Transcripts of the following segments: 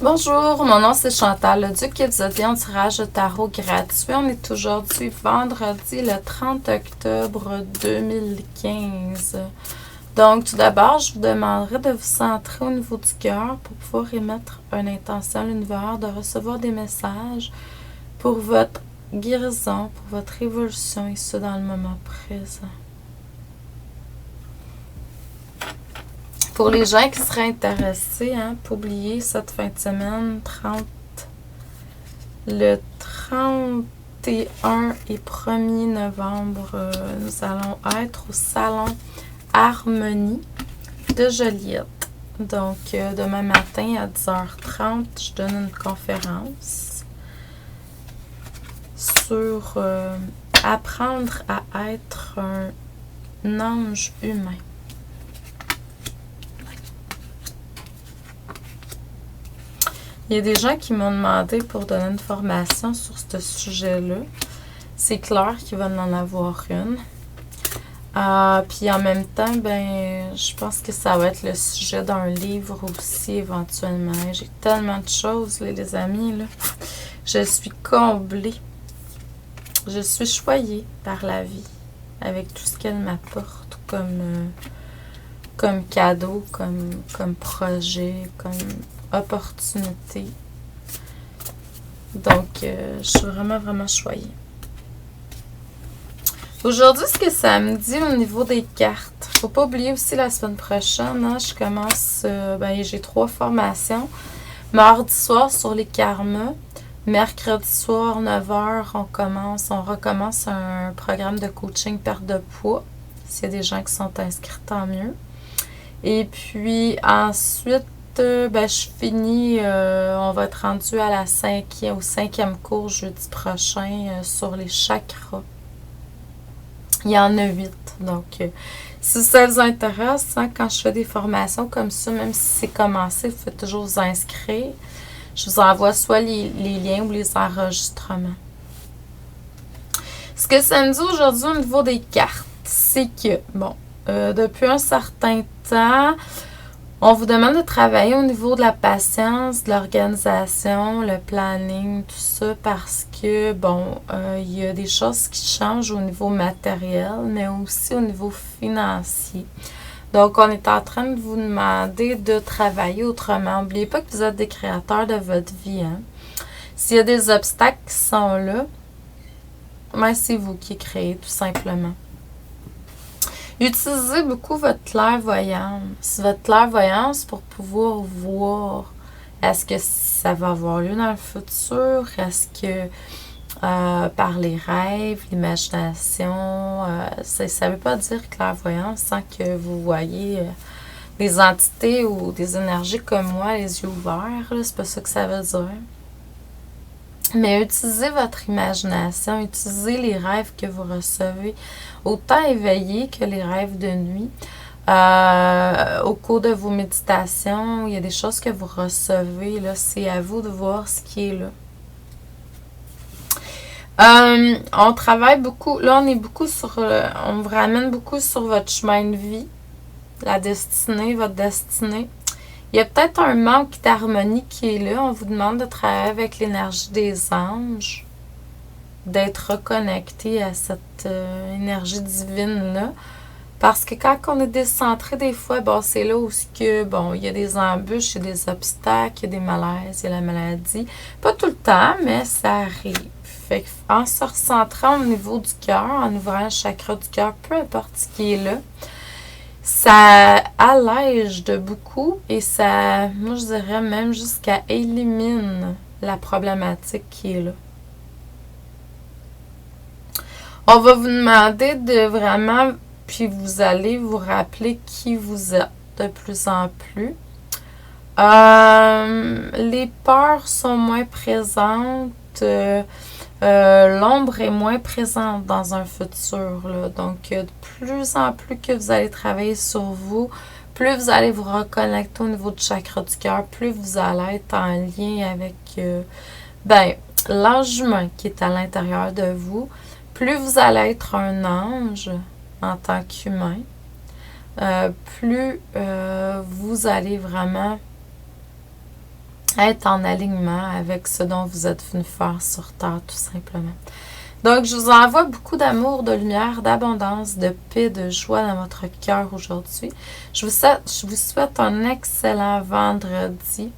Bonjour, mon nom c'est Chantal, le Duc et du Zodiaque, tirage de tarot gratuit. On est aujourd'hui vendredi le 30 octobre 2015. Donc tout d'abord, je vous demanderai de vous centrer au niveau du cœur pour pouvoir émettre une intention à l'univers, de recevoir des messages pour votre guérison, pour votre évolution et ce dans le moment présent. Pour les gens qui seraient intéressés, pour oublier cette fin de semaine, le 31 et 1er novembre, nous allons être au salon Harmonie de Joliette. Donc, demain matin à 10h30, je donne une conférence sur apprendre à être un ange humain. Il y a des gens qui m'ont demandé pour donner une formation sur ce sujet-là. C'est clair qu'ils veulent en avoir une. Puis en même temps, je pense que ça va être le sujet d'un livre aussi éventuellement. J'ai tellement de choses, là, les amis. Là. Je suis comblée. Je suis choyée par la vie avec tout ce qu'elle m'apporte comme cadeau, comme projet, comme opportunité. Donc, je suis vraiment, vraiment choyée. Aujourd'hui, ce que ça me dit au niveau des cartes, faut pas oublier aussi la semaine prochaine, je commence, j'ai 3 formations. Mardi soir sur les karmas, mercredi soir 9h, on recommence un programme de coaching perte de poids. S'il y a des gens qui sont inscrits, tant mieux. Et puis ensuite, je finis, on va être rendu à au 5e cours jeudi prochain sur les chakras. Il y en a 8. Donc, si ça vous intéresse, quand je fais des formations comme ça, même si c'est commencé, vous faites toujours vous inscrire. Je vous envoie soit les liens ou les enregistrements. Ce que ça me dit aujourd'hui au niveau des cartes, c'est que, depuis un certain temps, on vous demande de travailler au niveau de la patience, de l'organisation, le planning, tout ça, parce que, il y a des choses qui changent au niveau matériel, mais aussi au niveau financier. Donc, on est en train de vous demander de travailler autrement. N'oubliez pas que vous êtes des créateurs de votre vie. S'il y a des obstacles qui sont là, c'est vous qui créez, tout simplement. Utilisez beaucoup votre clairvoyance. Votre clairvoyance pour pouvoir voir est-ce que ça va avoir lieu dans le futur, est-ce que par les rêves, l'imagination, ça ne veut pas dire clairvoyance sans que vous voyez des entités ou des énergies comme moi, les yeux ouverts, c'est pas ça que ça veut dire. Mais utilisez votre imagination, utilisez les rêves que vous recevez, autant éveillés que les rêves de nuit. Au cours de vos méditations, il y a des choses que vous recevez, là, c'est à vous de voir ce qui est là. On travaille beaucoup, là on est beaucoup on vous ramène beaucoup sur votre chemin de vie, la destinée, votre destinée. Il y a peut-être un manque d'harmonie qui est là. On vous demande de travailler avec l'énergie des anges, d'être reconnecté à cette énergie divine-là. Parce que quand on est décentré, des fois, c'est là où il y a des embûches, il y a des obstacles, il y a des malaises, il y a la maladie. Pas tout le temps, mais ça arrive. Fait en se recentrant au niveau du cœur, en ouvrant le chakra du cœur, peu importe ce qui est là, ça allège de beaucoup et ça, moi je dirais même jusqu'à élimine la problématique qui est là. On va vous demander de vraiment, puis vous allez vous rappeler qui vous êtes de plus en plus. Les peurs sont moins présentes. L'ombre est moins présente dans un futur. Là. Donc, de plus en plus que vous allez travailler sur vous, plus vous allez vous reconnecter au niveau du chakra du cœur, plus vous allez être en lien avec l'ange humain qui est à l'intérieur de vous, plus vous allez être un ange en tant qu'humain, plus vous allez vraiment être en alignement avec ce dont vous êtes venu faire sur Terre, tout simplement. Donc, je vous envoie beaucoup d'amour, de lumière, d'abondance, de paix, de joie dans votre cœur aujourd'hui. Je vous souhaite un excellent vendredi.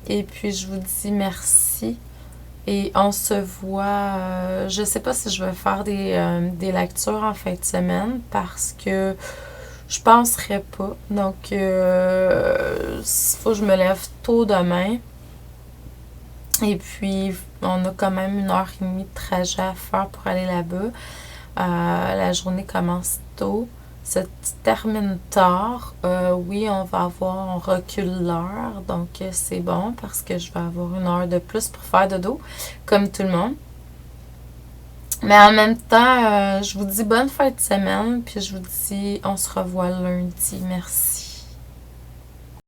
Et puis, je vous dis merci. Et on se voit. Je ne sais pas si je vais faire des lectures en fin de semaine parce que je penserais pas. Donc, il faut que je me lève tôt demain. Et puis, on a quand même 1h30 de trajet à faire pour aller là-bas. La journée commence tôt, se termine tard. Oui, on recule l'heure, donc c'est bon parce que je vais avoir 1 heure de plus pour faire dodo, comme tout le monde. Mais en même temps, je vous dis bonne fin de semaine, puis je vous dis on se revoit lundi. Merci.